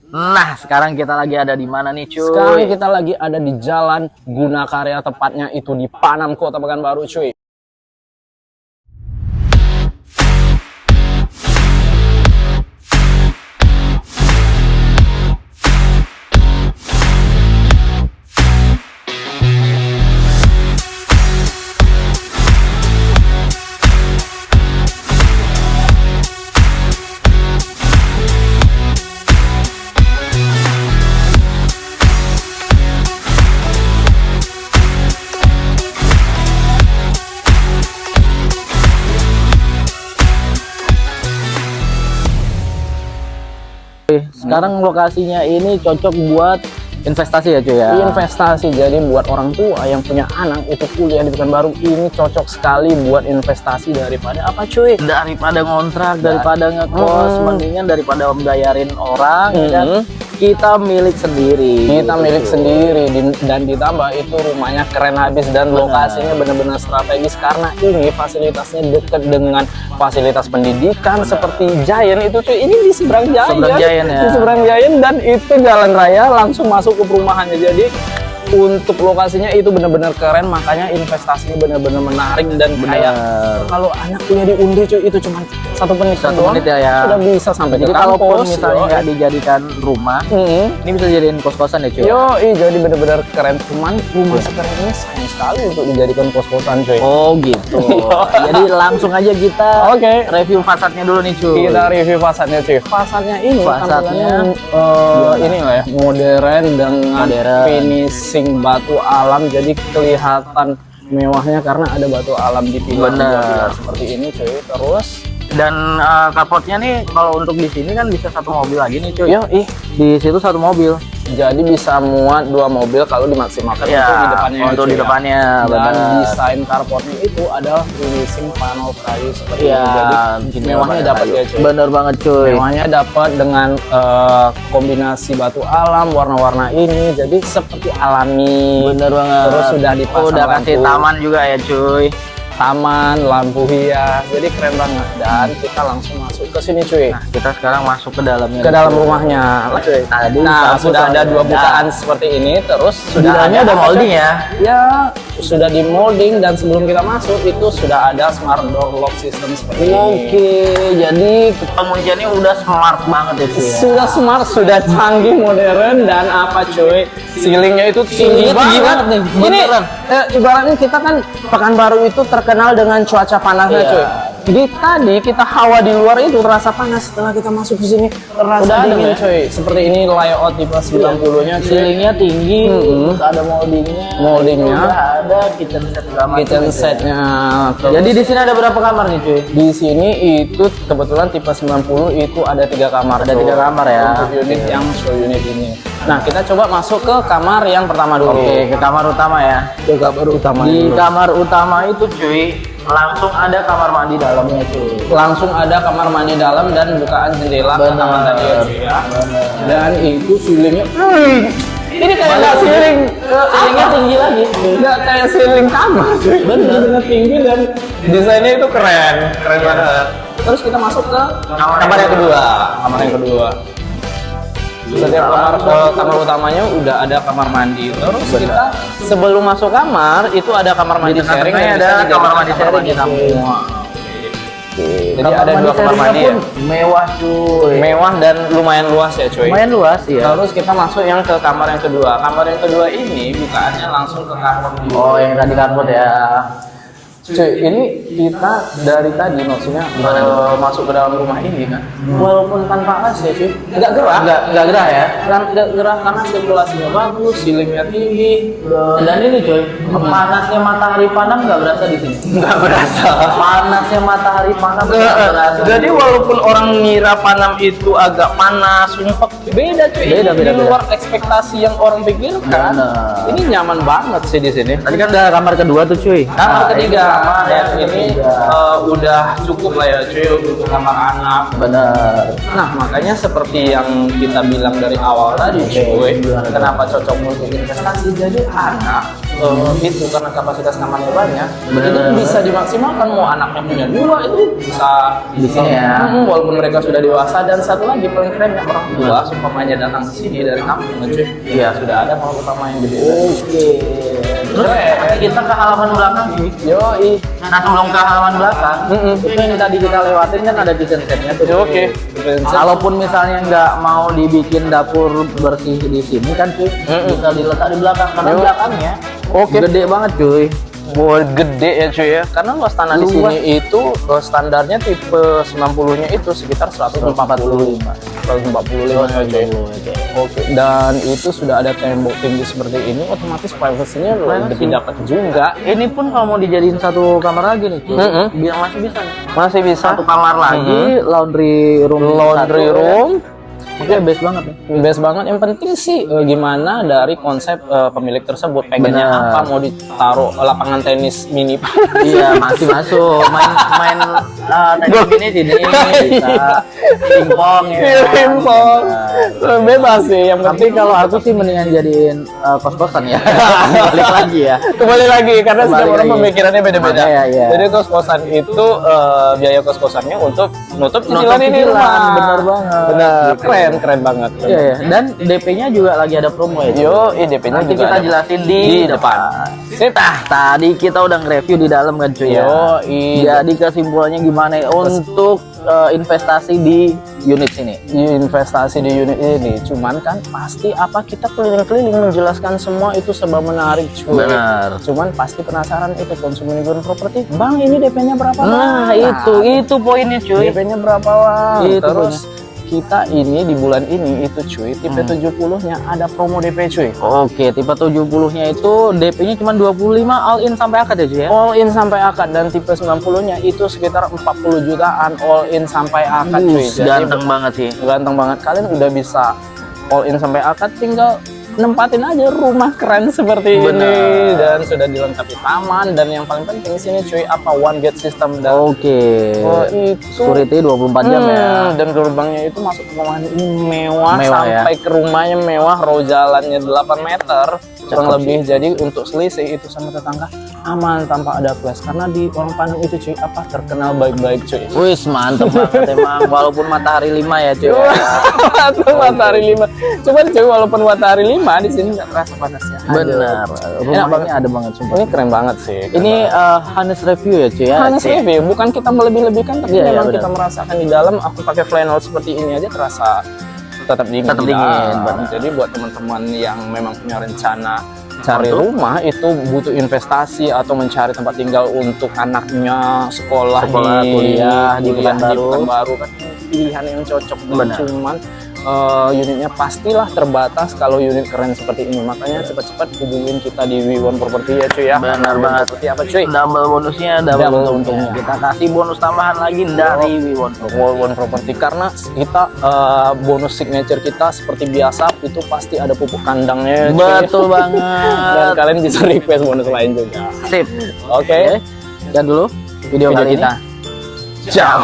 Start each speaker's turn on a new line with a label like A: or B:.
A: Nah, sekarang kita lagi ada di mana nih, cuy?
B: Sekarang kita lagi ada di Jalan Gunakarya, tepatnya itu di Panam, Kota Pekanbaru, cuy.
A: Sekarang lokasinya ini cocok buat investasi ya, cuy ya?
B: Investasi, jadi buat orang tua yang punya anak itu kuliah di Pekanbaru ini cocok sekali buat investasi daripada apa, cuy?
A: Daripada ngontrak, daripada ngekos, mendingan daripada membayarin orang, ya kan? Kita milik sendiri.
B: Kita milik sendiri, dan ditambah itu rumahnya keren habis dan lokasinya benar-benar strategis karena ini fasilitasnya dekat dengan fasilitas pendidikan seperti Giant itu, cuy. Ini di seberang Giant.
A: Seberang Giant, ya.
B: Di seberang Giant, dan itu jalan raya langsung masuk ke perumahannya. Jadi untuk lokasinya itu benar-benar keren, makanya investasinya benar-benar menarik dan kayak kalau anak kuliah di Undi, cuy, itu cuma 1 menit
A: ya,
B: sudah bisa sampai
A: jadi
B: ke
A: kalaupun
B: kampus.
A: misalnya nggak dijadikan rumah, ini bisa jadiin kos-kosan ya, cuy?
B: Jadi benar-benar keren. Cuman rumah sekeren ini sayang sekali untuk dijadikan kos-kosan, cuy.
A: Oh gitu. Jadi langsung aja kita review fasadnya dulu nih, cuy.
B: Kita review fasadnya, cuy. Fasadnya ini
A: fasadnya
B: ini lah ya, modern dengan finishing batu alam, jadi kelihatan mewahnya karena ada batu alam di pilar seperti ini, cuy. Terus
A: dan carportnya nih kalau untuk di sini kan bisa 1 mobil lagi nih, cuy. Di situ 1 mobil.
B: Jadi bisa muat 2 mobil kalau dimaksimalkan untuk di depannya. Dan desain carportnya itu ada finishing panel kayu seperti ini. Jadi mewahnya dapat ya, cuy.
A: Bener banget, cuy.
B: Mewahnya dapat dengan kombinasi batu alam, warna-warna ini. Jadi seperti alami.
A: Bener banget.
B: Terus sudah dipasang
A: udah kasih taman juga ya, cuy.
B: Taman, lampu hias, jadi keren banget. Dan kita langsung masuk ke sini, cuy.
A: Nah, kita sekarang masuk ke dalamnya.
B: Ke dalam rumahnya.
A: Tadi
B: sudah ada 2 bukaan seperti ini. Terus sudah ada
A: molding ya?
B: Ya, sudah di molding, dan sebelum kita masuk itu sudah ada smart door lock system seperti ini.
A: Jadi pengunciannya udah smart banget ya, cuy.
B: Sudah smart, sudah canggih, modern, dan apa, cuy? Ceilingnya itu tinggi banget nih. Ini ibaratnya kita kan Pekanbaru itu terkenal dengan cuaca panasnya, cuy. Jadi tadi kita hawa di luar itu terasa panas, setelah kita masuk ke sini terasa dingin, cuy. Seperti ini layout tipe 90-nya, cuy.
A: Ceilingnya tinggi, terus ada moldingnya. Ada kitchen setnya. Jadi di sini ada berapa kamar nih, cuy?
B: Di sini itu kebetulan tipe 90 itu ada 3 kamar.
A: Ada 3 kamar ya.
B: Untuk unit yang show unit ini. Nah, kita coba masuk ke kamar yang pertama dulu.
A: Oke, ke kamar utama ya.
B: Ke kamar utama.
A: Di kamar utama itu, cuy, langsung ada kamar mandi dalamnya, cuy.
B: Langsung ada kamar mandi dalam dan bukaan jendela pertama tadi ya, cuy ya. Dan itu ceilingnya ini kayak nggak ceiling,
A: ceilingnya tinggi lagi.
B: Nggak kayak ceiling kamar, cuy. Bener tinggi dan desainnya itu keren banget. Terus kita masuk ke kamar yang kedua. Setiap kamar utamanya udah ada kamar mandi. Terus kita sebelum masuk kamar itu ada kamar mandi sharing.
A: Ada kamar mandi sharing
B: semua. Jadi ada 2 kamar mandi ya.
A: Mewah, cuy.
B: Mewah dan lumayan luas ya, cuy.
A: Lumayan luas, iya.
B: Terus kita masuk yang ke kamar yang kedua. Kamar yang kedua ini bukaannya langsung ke carport.
A: Oh, yang tadi carport ya.
B: Cuy, ini kita dari tadi maksudnya masuk ke dalam rumah ini kan, walaupun tanpa AC, cuy, nggak gerah ya, nggak gerah karena sirkulasinya bagus, ceilingnya tinggi,
A: dan ini, cuy, panasnya matahari Panam nggak berasa di sini.
B: Nggak berasa.
A: Panasnya matahari Panam nggak berasa.
B: Jadi walaupun orang ngira Panam itu agak panas, sumpah beda, cuy. Beda. Di luar ekspektasi yang orang pikirkan. Ini nyaman banget sih di sini.
A: Tadi kan udah kamar kedua tuh, cuy.
B: Kamar ketiga. Dan ini udah cukup lah ya, cuy, untuk kamar anak.
A: Bener.
B: Nah, makanya seperti yang kita bilang dari awal tadi, cuy, kenapa cocok untuk investasi. Jadi anak itu karena kapasitas kamarnya banyak.
A: Bener.
B: Itu bisa dimaksimalkan, mau anaknya punya 2 itu bisa
A: Di sini ya.
B: Walaupun mereka sudah dewasa. Dan satu lagi paling kerennya, orang tua seumpamanya datang ke sini dari kampung cuy.
A: Iya.
B: Sudah ada kalau pertama yang gede.
A: Oke. Terus kita ke halaman belakang sih.
B: Yoi.
A: Nah sebelum ke halaman belakang, itu yang tadi kita lewatin kan ada kitchen setnya tuh.
B: Oke.
A: Kalaupun misalnya nggak mau dibikin dapur bersih di sini kan cuy, bisa diletak di belakang karena
B: Yo.
A: belakangnya
B: Oke.
A: gede banget cuy.
B: Wah, gede ya cuy ya. Karena luas tanah di
A: Luas.
B: sini itu standarnya tipe 90-nya itu sekitar 145. 145 ya cuy. Oke. Dan itu sudah ada tembok tinggi seperti ini, otomatis privasinya lebih dapat juga.
A: Ini pun kalau mau dijadiin satu kamar lagi nih, cuy, biar masih bisa nih.
B: Masih bisa.
A: Satu kamar lagi, laundry room.
B: Laundry
A: satu,
B: room.
A: Oke, best banget nih.
B: Best banget. Yang penting sih gimana dari konsep pemilik tersebut, pengennya
A: Bener.
B: apa, mau ditaruh lapangan tenis mini.
A: Iya, masih masuk. Main tenis ini sini bisa. Pingpong ya.
B: Pingpong. Bebas sih. Yang
A: Tapi
B: penting
A: kalau aku sih mendingan jadiin kos-kosan ya. Balik lagi ya.
B: kembali lagi karena
A: Kembali
B: setiap orang
A: lagi.
B: pemikirannya beda-beda.
A: Makanya, ya.
B: Jadi kos-kosan itu biaya kos-kosannya untuk nutup
A: Nutup
B: cicilan ini
A: cicilan,
B: rumah.
A: bener banget.
B: Bener, keren banget.
A: Iya, ya. Dan DP-nya juga lagi ada promo ya.
B: Yo, DP-nya
A: Nanti
B: juga
A: kita
B: ada.
A: jelasin di depan.
B: Sip.
A: Tadi kita udah nge-review di dalam kan cuy ya.
B: Yo,
A: Jadi kesimpulannya gimana ya untuk investasi di unit sini?
B: investasi di unit ini, cuman kan pasti apa kita keliling-keliling menjelaskan semua itu serba menarik cuy.
A: Benar.
B: Cuman pasti penasaran itu konsumen properti, bang ini DP-nya berapa?
A: Nah,
B: Bang?
A: itu poinnya cuy.
B: DP-nya berapa bang?
A: Itu
B: Terus kita ini di bulan ini itu cuy tipe 70-nya ada promo DP cuy.
A: Oke, tipe 70-nya itu DP-nya cuma 25 all in sampai akad ya cuy ya?
B: All in sampai akad, dan tipe 90-nya itu sekitar 40 jutaan all in sampai akad cuy. Jadi
A: Ganteng banget sih.
B: ganteng banget, kalian udah bisa all in sampai akad, tinggal nempatin aja rumah keren seperti
A: Bener.
B: ini dan sudah dilengkapi taman, dan yang paling penting sini cuy apa one gate system dan
A: Oke.
B: itu
A: Security 24 jam ya.
B: dan gerbangnya itu masuk ke rumah ini mewah,
A: Mewah,
B: sampai ke rumahnya mewah, row jalannya 8 meter kurang
A: Cakep
B: lebih. Jadi untuk selisih itu sama tetangga aman tanpa ada clash, karena di orang Padang itu cuy apa terkenal baik-baik cuy.
A: Wis mantep banget emang, walaupun matahari 5 ya cuy.
B: Itu matahari 5. Cuman cuy walaupun matahari 5 di sini nggak terasa panasnya.
A: Benar.
B: Enak banget.
A: Rumahnya ada banget sumpah.
B: Ini keren banget sih.
A: Ini Hanes review ya cuy ya.
B: hanya review, bukan kita melebih-lebihkan, tapi
A: Iya, iya,
B: memang
A: benar.
B: kita merasakan di dalam. Aku pakai flannel seperti ini aja terasa tetap dingin.
A: Tetap
B: di
A: dingin,
B: dalam.
A: benar.
B: Jadi buat teman-teman yang memang punya rencana cari
A: Untuk?
B: rumah itu butuh investasi atau mencari tempat tinggal untuk anaknya sekolah,
A: Kuliah di
B: Pekanbaru kan pilihan yang cocok.
A: Benar.
B: Cuman unitnya pastilah terbatas kalau unit keren seperti ini. Makanya cepat-cepat hubungin kita di Wiwon Property ya cuy ya.
A: Benar banget.
B: Seperti apa cuy?
A: Double bonusnya, double
B: Double
A: untungnya.
B: untungnya.
A: Kita kasih bonus tambahan lagi dari Wiwon.
B: Wiwon Property, karena kita bonus signature kita seperti biasa itu pasti ada pupuk kandangnya cuy.
A: Betul banget.
B: Dan kalian bisa request bonus lain juga.
A: Sip.
B: Oke.
A: Sekian dulu video
B: Video
A: kali
B: kita.
A: ini.
B: Ciao.